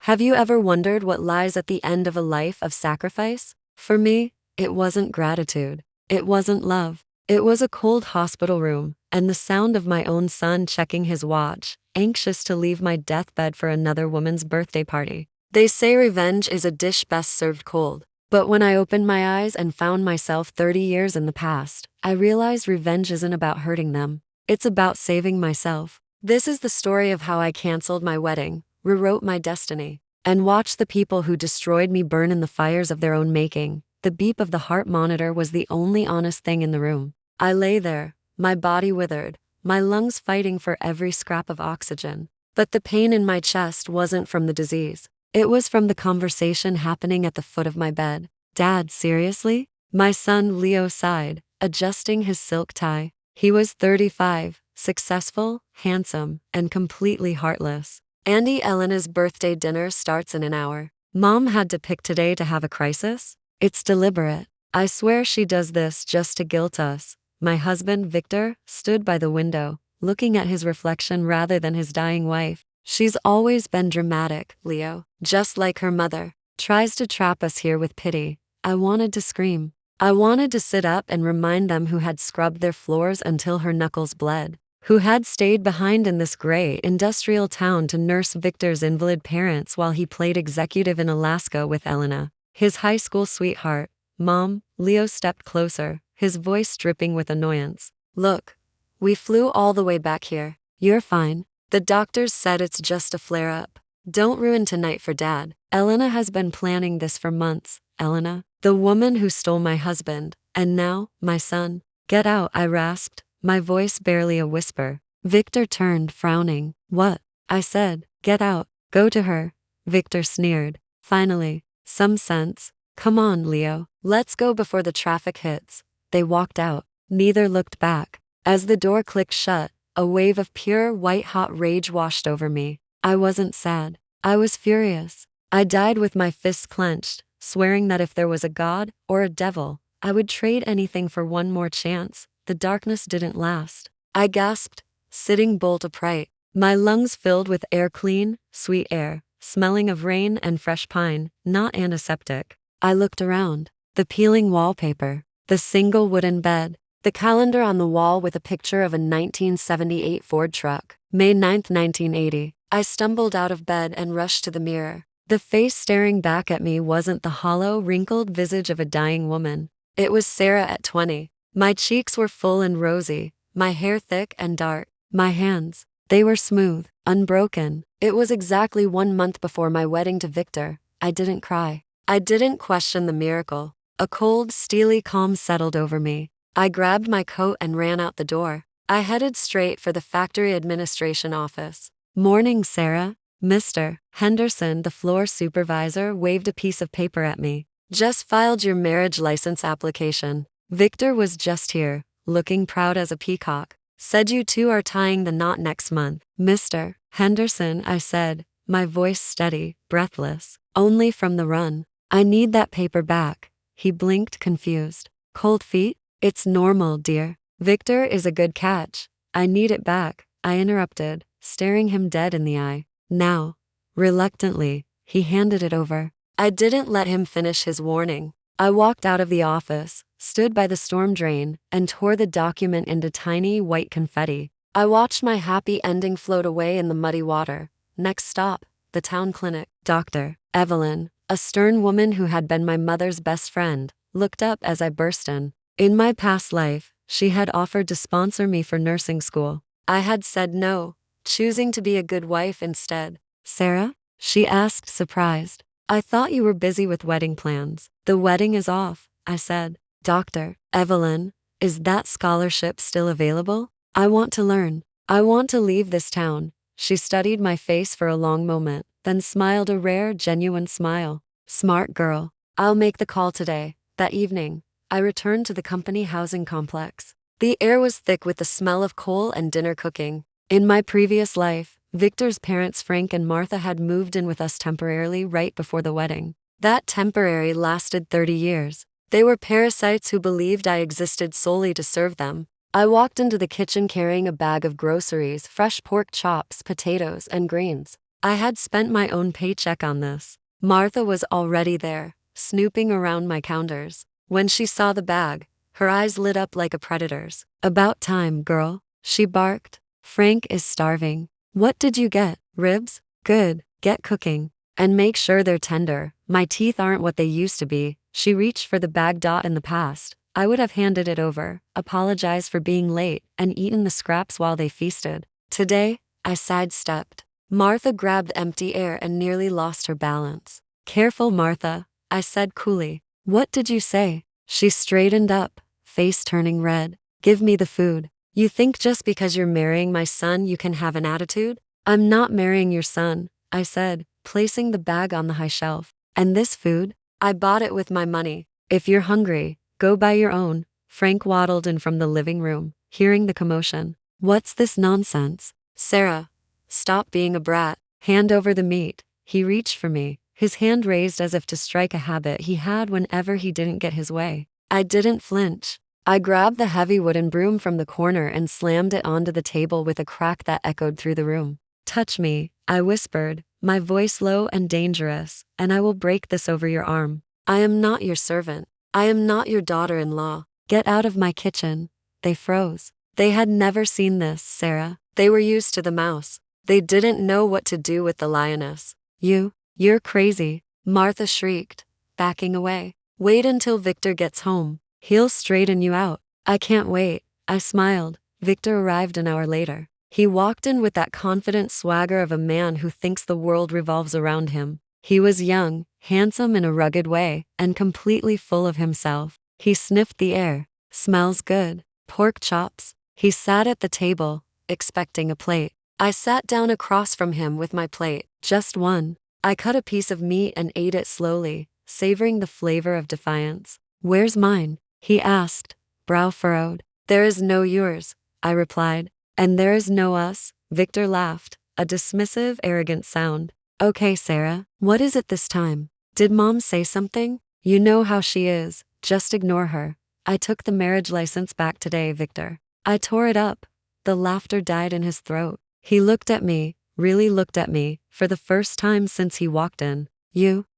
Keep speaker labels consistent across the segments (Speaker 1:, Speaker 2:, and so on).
Speaker 1: Have you ever wondered what lies at the end of a life of sacrifice? For me, it wasn't gratitude. It wasn't love. It was a cold hospital room, and the sound of my own son checking his watch, anxious to leave my deathbed for another woman's birthday party. They say revenge is a dish best served cold. But when I opened my eyes and found myself 30 years in the past, I realized revenge isn't about hurting them. It's about saving myself. This is the story of how I canceled my wedding, rewrote my destiny, and watched the people who destroyed me burn in the fires of their own making. The beep of the heart monitor was the only honest thing in the room. I lay there, my body withered, my lungs fighting for every scrap of oxygen. But the pain in my chest wasn't from the disease. It was from the conversation happening at the foot of my bed. Dad, seriously? My son Leo sighed, adjusting his silk tie. He was 35, successful, handsome, and completely heartless. Auntie Elena's birthday dinner starts in an hour. Mom had to pick today to have a crisis? It's deliberate. I swear she does this just to guilt us. My husband, Victor, stood by the window, looking at his reflection rather than his dying wife. She's always been dramatic, Leo, just like her mother. Tries to trap us here with pity. I wanted to scream. I wanted to sit up and remind them who had scrubbed their floors until her knuckles bled, who had stayed behind in this gray industrial town to nurse Victor's invalid parents while he played executive in Alaska with Elena, his high school sweetheart. Mom, Leo stepped closer, his voice dripping with annoyance. Look, we flew all the way back here. You're fine. The doctors said it's just a flare-up. Don't ruin tonight for Dad. Elena has been planning this for months. Elena, the woman who stole my husband, and now, my son. Get out, I rasped, my voice barely a whisper. Victor turned, frowning. What? I said, get out, go to her. Victor sneered. Finally, some sense. Come on, Leo, let's go before the traffic hits. They walked out. Neither looked back. As the door clicked shut, a wave of pure, white-hot rage washed over me. I wasn't sad. I was furious. I died with my fists clenched, swearing that if there was a god, or a devil, I would trade anything for one more chance. The darkness didn't last. I gasped, sitting bolt upright, my lungs filled with air, clean, sweet air, smelling of rain and fresh pine, not antiseptic. I looked around. The peeling wallpaper, the single wooden bed, the calendar on the wall with a picture of a 1978 Ford truck. May 9, 1980. I stumbled out of bed and rushed to the mirror. The face staring back at me wasn't the hollow, wrinkled visage of a dying woman. It was Sarah at 20. My cheeks were full and rosy, my hair thick and dark. My hands, they were smooth, unbroken. It was exactly 1 month before my wedding to Victor. I didn't cry. I didn't question the miracle. A cold, steely calm settled over me. I grabbed my coat and ran out the door. I headed straight for the factory administration office. Morning, Sarah. Mr. Henderson, the floor supervisor, waved a piece of paper at me. Just filed your marriage license application. Victor was just here, looking proud as a peacock. Said you two are tying the knot next month. Mr. Henderson, I said, my voice steady, breathless, only from the run. I need that paper back. He blinked, confused. Cold feet? It's normal, dear. Victor is a good catch. I need it back, I interrupted, staring him dead in the eye. Now. Reluctantly, he handed it over. I didn't let him finish his warning. I walked out of the office, stood by the storm drain, and tore the document into tiny white confetti. I watched my happy ending float away in the muddy water. Next stop, the town clinic. Dr. Evelyn, a stern woman who had been my mother's best friend, looked up as I burst in. In my past life, she had offered to sponsor me for nursing school. I had said no, choosing to be a good wife instead. Sarah? She asked, surprised. I thought you were busy with wedding plans. The wedding is off, I said. Dr. Evelyn, is that scholarship still available? I want to learn. I want to leave this town. She studied my face for a long moment, then smiled a rare, genuine smile. Smart girl. I'll make the call today. That evening, I returned to the company housing complex. The air was thick with the smell of coal and dinner cooking. In my previous life, Victor's parents Frank and Martha had moved in with us temporarily right before the wedding. That temporary lasted 30 years. They were parasites who believed I existed solely to serve them. I walked into the kitchen carrying a bag of groceries, fresh pork chops, potatoes, and greens. I had spent my own paycheck on this. Martha was already there, snooping around my counters. When she saw the bag, her eyes lit up like a predator's. "About time, girl," she barked. "Frank is starving." "What did you get? Ribs? Good, get cooking. And make sure they're tender. My teeth aren't what they used to be." She reached for the bag. In the past, I would have handed it over, apologized for being late, and eaten the scraps while they feasted. Today, I sidestepped. Martha grabbed empty air and nearly lost her balance. "Careful, Martha," I said coolly. "What did you say?" She straightened up, face turning red. "Give me the food. You think just because you're marrying my son you can have an attitude?" "I'm not marrying your son," I said, placing the bag on the high shelf. "And this food? I bought it with my money. If you're hungry, go buy your own." Frank waddled in from the living room, hearing the commotion. "What's this nonsense? Sarah, stop being a brat. Hand over the meat." He reached for me, his hand raised as if to strike a habit he had whenever he didn't get his way. I didn't flinch. I grabbed the heavy wooden broom from the corner and slammed it onto the table with a crack that echoed through the room. "Touch me," I whispered, my voice low and dangerous, "and I will break this over your arm. I am not your servant. I am not your daughter-in-law. Get out of my kitchen." They froze. They had never seen this, Sarah. They were used to the mouse. They didn't know what to do with the lioness. You're crazy," Martha shrieked, backing away. "Wait until Victor gets home. He'll straighten you out." "I can't wait," I smiled. Victor arrived an hour later. He walked in with that confident swagger of a man who thinks the world revolves around him. He was young, handsome in a rugged way, and completely full of himself. He sniffed the air. "Smells good. Pork chops." He sat at the table, expecting a plate. I sat down across from him with my plate, just one. I cut a piece of meat and ate it slowly, savoring the flavor of defiance. "Where's mine?" he asked, brow furrowed. "There is no yours," I replied. "And there is no us," Victor laughed, a dismissive, arrogant sound. "Okay, Sarah, what is it this time? Did Mom say something? You know how she is, just ignore her." "I took the marriage license back today, Victor." I tore it up. The laughter died in his throat. He looked at me, really looked at me, for the first time since he walked in.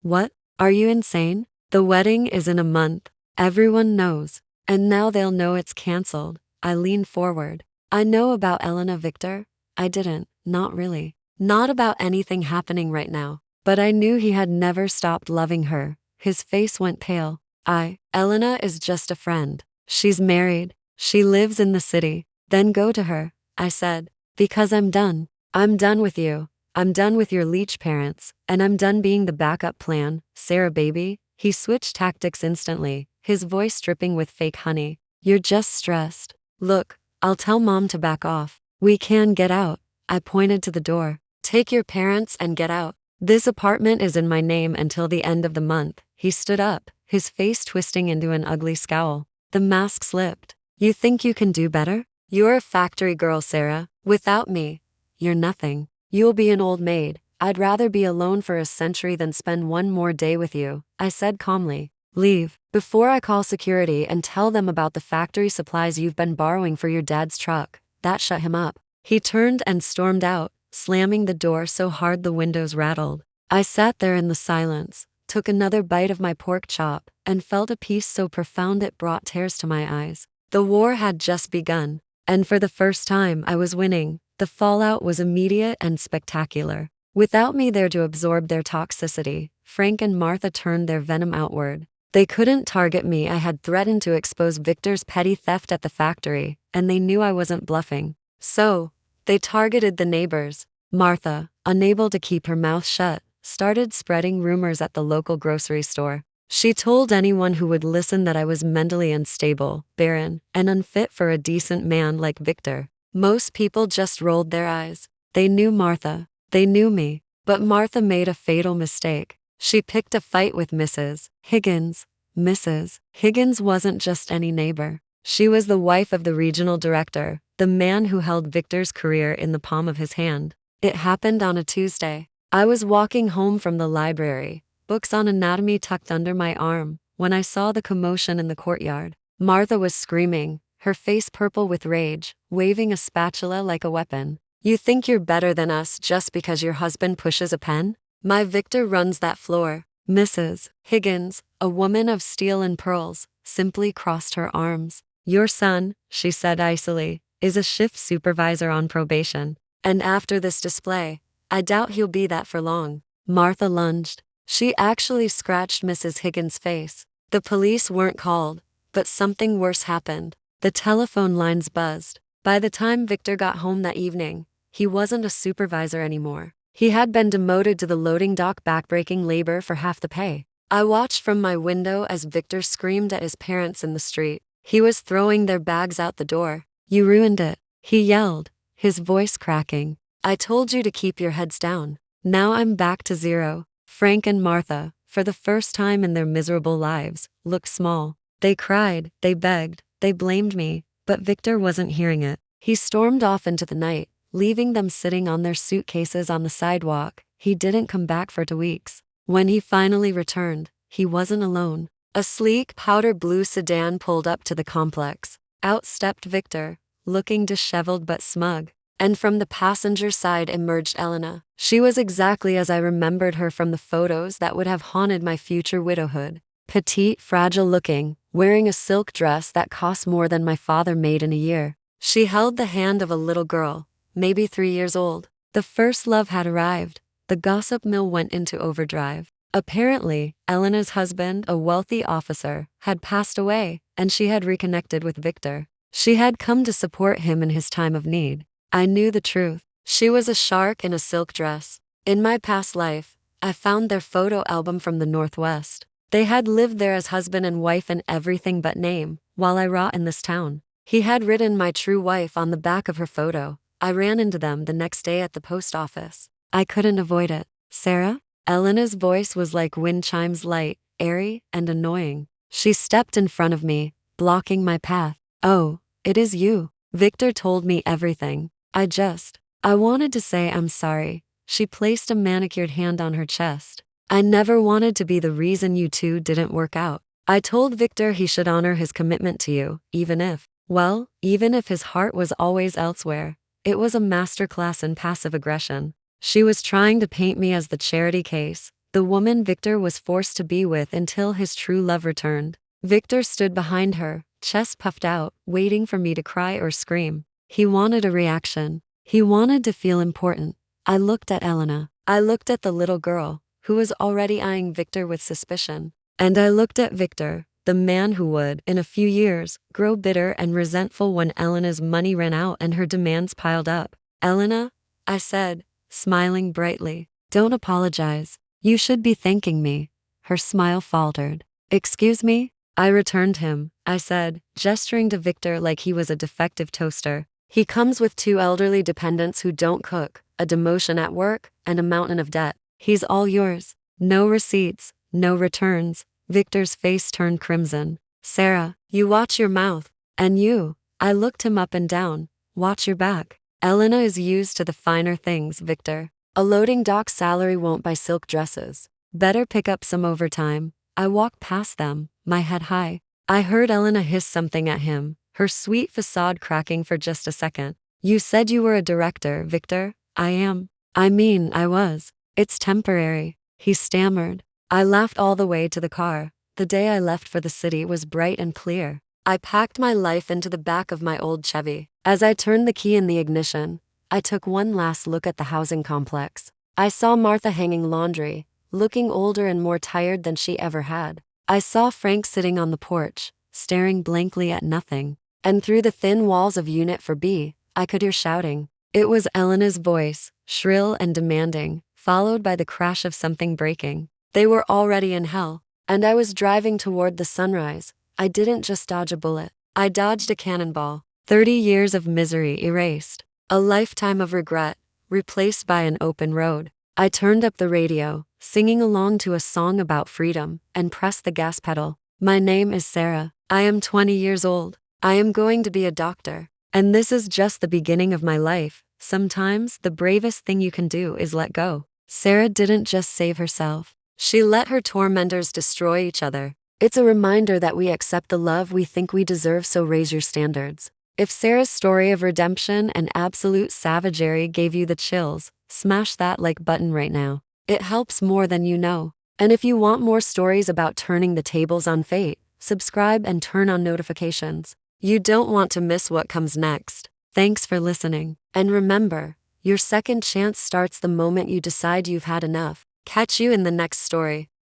Speaker 1: What? Are you insane? The wedding is in a month. Everyone knows. And now they'll know it's canceled." I leaned forward. "I know about Elena, Victor." I didn't, not really. Not about anything happening right now. But I knew he had never stopped loving her. His face went pale. Elena is just a friend. She's married. She lives in the city." "Then go to her," I said. "Because I'm done. I'm done with you. I'm done with your leech parents. And I'm done being the backup plan, Sarah baby." He switched tactics instantly, his voice dripping with fake honey. "You're just stressed. Look, I'll tell Mom to back off. We can get out." I pointed to the door. "Take your parents and get out. This apartment is in my name until the end of the month." He stood up, his face twisting into an ugly scowl. The mask slipped. "You think you can do better? You're a factory girl, Sarah. Without me, you're nothing. You'll be an old maid. I'd rather be alone for a century than spend one more day with you," I said calmly. "Leave, before I call security and tell them about the factory supplies you've been borrowing for your dad's truck." That shut him up. He turned and stormed out, slamming the door so hard the windows rattled. I sat there in the silence, took another bite of my pork chop, and felt a peace so profound it brought tears to my eyes. The war had just begun, and for the first time I was winning. The fallout was immediate and spectacular. Without me there to absorb their toxicity, Frank and Martha turned their venom outward. They couldn't target me. I had threatened to expose Victor's petty theft at the factory, and they knew I wasn't bluffing. So, they targeted the neighbors. Martha, unable to keep her mouth shut, started spreading rumors at the local grocery store. She told anyone who would listen that I was mentally unstable, barren, and unfit for a decent man like Victor. Most people just rolled their eyes. They knew Martha. They knew me. But Martha made a fatal mistake. She picked a fight with Mrs. Higgins. Mrs. Higgins wasn't just any neighbor. She was the wife of the regional director, the man who held Victor's career in the palm of his hand. It happened on a Tuesday. I was walking home from the library, books on anatomy tucked under my arm, when I saw the commotion in the courtyard. Martha was screaming, her face purple with rage, waving a spatula like a weapon. You think you're better than us just because your husband pushes a pen? My Victor runs that floor. Mrs. Higgins, a woman of steel and pearls, simply crossed her arms. Your son, she said icily, is a shift supervisor on probation. And after this display, I doubt he'll be that for long. Martha lunged. She actually scratched Mrs. Higgins' face. The police weren't called, but something worse happened. The telephone lines buzzed. By the time Victor got home that evening, he wasn't a supervisor anymore. He had been demoted to the loading dock backbreaking labor for half the pay. I watched from my window as Victor screamed at his parents in the street. He was throwing their bags out the door. You ruined it, he yelled, his voice cracking. I told you to keep your heads down. Now I'm back to zero. Frank and Martha, for the first time in their miserable lives, looked small. They cried, they begged, they blamed me, but Victor wasn't hearing it. He stormed off into the night, leaving them sitting on their suitcases on the sidewalk. He didn't come back for 2 weeks. When he finally returned, he wasn't alone. A sleek powder blue sedan pulled up to the complex. Out stepped Victor, looking disheveled but smug. And from the passenger side emerged Elena. She was exactly as I remembered her from the photos that would have haunted my future widowhood. Petite, fragile-looking, wearing a silk dress that cost more than my father made in a year. She held the hand of a little girl, maybe 3 years old. The first love had arrived. The gossip mill went into overdrive. Apparently, Elena's husband, a wealthy officer, had passed away, and she had reconnected with Victor. She had come to support him in his time of need. I knew the truth. She was a shark in a silk dress. In my past life, I found their photo album from the Northwest. They had lived there as husband and wife in everything but name, while I wrought in this town. He had written my true wife on the back of her photo. I ran into them the next day at the post office. I couldn't avoid it. Sarah? Elena's voice was like wind chimes, light, airy, and annoying. She stepped in front of me, blocking my path. Oh, it is you. Victor told me everything. I wanted to say I'm sorry. She placed a manicured hand on her chest. I never wanted to be the reason you two didn't work out. I told Victor he should honor his commitment to you, even if his heart was always elsewhere. It was a masterclass in passive aggression. She was trying to paint me as the charity case, the woman Victor was forced to be with until his true love returned. Victor stood behind her, chest puffed out, waiting for me to cry or scream. He wanted a reaction. He wanted to feel important. I looked at Elena. I looked at the little girl, who was already eyeing Victor with suspicion. And I looked at Victor, the man who would, in a few years, grow bitter and resentful when Elena's money ran out and her demands piled up. Elena, I said, smiling brightly, don't apologize. You should be thanking me. Her smile faltered. Excuse me? I returned him, I said, gesturing to Victor like he was a defective toaster. He comes with 2 elderly dependents who don't cook, a demotion at work, and a mountain of debt. He's all yours. No receipts, no returns. Victor's face turned crimson. Sarah, you watch your mouth. And you, I looked him up and down, watch your back. Elena is used to the finer things, Victor. A loading dock salary won't buy silk dresses. Better pick up some overtime. I walked past them, my head high. I heard Elena hiss something at him, her sweet facade cracking for just a second. You said you were a director, Victor. I was. It's temporary, he stammered. I laughed all the way to the car. The day I left for the city was bright and clear. I packed my life into the back of my old Chevy. As I turned the key in the ignition, I took one last look at the housing complex. I saw Martha hanging laundry, looking older and more tired than she ever had. I saw Frank sitting on the porch, staring blankly at nothing. And through the thin walls of Unit 4B, I could hear shouting. It was Elena's voice, shrill and demanding, followed by the crash of something breaking. They were already in hell, and I was driving toward the sunrise. I didn't just dodge a bullet. I dodged a cannonball. 30 years of misery erased. A lifetime of regret, replaced by an open road. I turned up the radio, singing along to a song about freedom, and pressed the gas pedal. My name is Sarah. I am 20 years old. I am going to be a doctor. And this is just the beginning of my life. Sometimes the bravest thing you can do is let go. Sarah didn't just save herself. She let her tormentors destroy each other. It's a reminder that we accept the love we think we deserve, so raise your standards. If Sarah's story of redemption and absolute savagery gave you the chills, smash that like button right now. It helps more than you know. And if you want more stories about turning the tables on fate, subscribe and turn on notifications. You don't want to miss what comes next. Thanks for listening. And remember, your second chance starts the moment you decide you've had enough. Catch you in the next story.